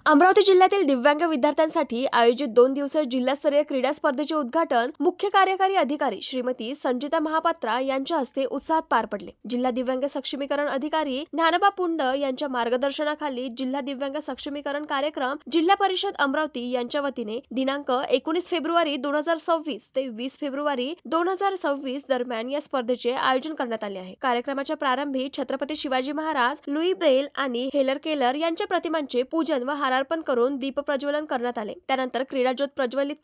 अमरावती जिल्ह्यातील दिव्यांग विद्यार्थ्यांसाठी आयोजित 2 दिवसीय जिल्हास्तरीय क्रीडा स्पर्धेचे उद्घाटन मुख्य कार्यकारी अधिकारी श्रीमती संजिता महापात्रा यांच्या हस्ते उत्साहात पार पडले। जिल्हा दिव्यांग सक्षमीकरण अधिकारी ज्ञानबा पुंड यांच्या मार्गदर्शनाखाली जिल्हा दिव्यांग सक्षमीकरण कार्यक्रम जिल्हा परिषद अमरावती यांच्या वतीने दिनांक 19 फेब्रुवारी 2026 ते 20 फेब्रुवारी 2026 दरम्यान या स्पर्धेचे आयोजन करण्यात आले आहे। कार्यक्रमाच्या प्रारंभी छत्रपती शिवाजी महाराज, लुई ब्रेल आणि हेलर केलर यांच्या प्रतिमांचे पूजन व हारार्पण करून दीप प्रज्वलन करण्यात आले। त्यानंतर क्रीडा ज्योत प्रज्वलित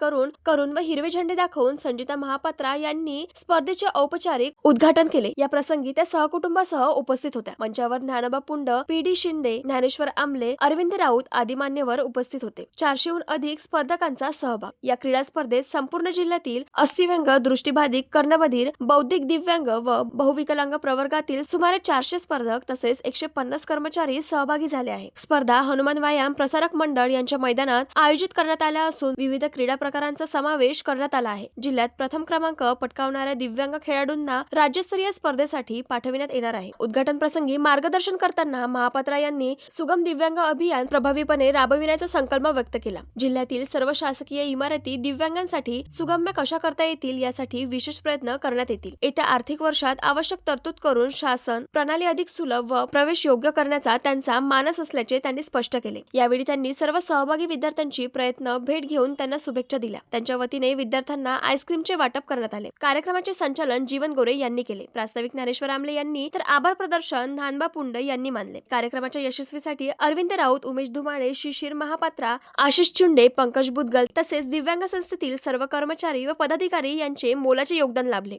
करून व हिरवे झेंडे दाखवून संजिता महापात्रा यांनी स्पर्धेचे औपचारिक उद्घाटन केले। या प्रसंगी त्या सहकुटुंबासह उपस्थित होत्या। मंचावर ज्ञानबा पुंड, पी.डी. शिंदे, ज्ञानेश्वर आमले, अरविंद राऊत आदी मान्यवर उपस्थित होते। 400हून अधिक स्पर्धकांचा सहभाग। या क्रीडा स्पर्धेत संपूर्ण जिल्ह्यातील अस्थिव्यंग, दृष्टिबाधित, कर्णबधिर, बौद्धिक दिव्यांग व बहुविकलांग प्रवर्गातील सुमारे 400 स्पर्धक तसेच 150 कर्मचारी सहभागी झाले आहेत। स्पर्धा हनुमान व्यायाम प्रसारक मंडळ यांच्या मैदानात आयोजित करण्यात आल्या असून विविध क्रीडा प्रकारांचा समावेश करण्यात आला आहे। जिल्ह्यात प्रथम क्रमांक पटकावणाऱ्या दिव्यांग खेळाडूंना राज्यस्तरीय स्पर्धेसाठी पाठविण्यात येणार आहे। उद्घाटन प्रसंगी मार्गदर्शन करताना महापात्रा यांनी सुगम दिव्यांग अभियान प्रभावीपणे राबविण्याचा संकल्प व्यक्त केला। जिल्ह्यातील सर्व शासकीय इमारती दिव्यांगांसाठी सुगम्य कशा करता येतील यासाठी विशेष प्रयत्न करण्यात येतील। येत्या आर्थिक वर्षात आवश्यक तरतूद करून शासन प्रणाली अधिक सुलभ व प्रवेश योग्य करण्याचा त्यांचा मानस असल्याचे त्यांनी स्पष्ट केले। यावेळी त्यांनी सर्व सहभागी विद्यार्थ्यांची प्रयत्न भेट घेऊन त्यांना शुभेच्छा दिल्या। त्यांच्या वतीने विद्यार्थ्यांना आईस्क्रीमचे वाटप करण्यात आले। कार्यक्रमाचे संचालन जीवन गोरे यांनी केले। प्रास्ताविक ज्ञानेश्वर आमले यांनी तर आभार प्रदर्शन ज्ञानबा पुंड यांनी मानले। कार्यक्रमाच्या यशस्वीसाठी अरविंद राऊत, उमेश धुमाळे, शिशिर महापात्रा, आशिष चुंडे, पंकज बुदगल तसेच दिव्यांग संस्थेतील सर्व कर्मचारी व पदाधिकारी यांचे मोलाचे योगदान लाभले।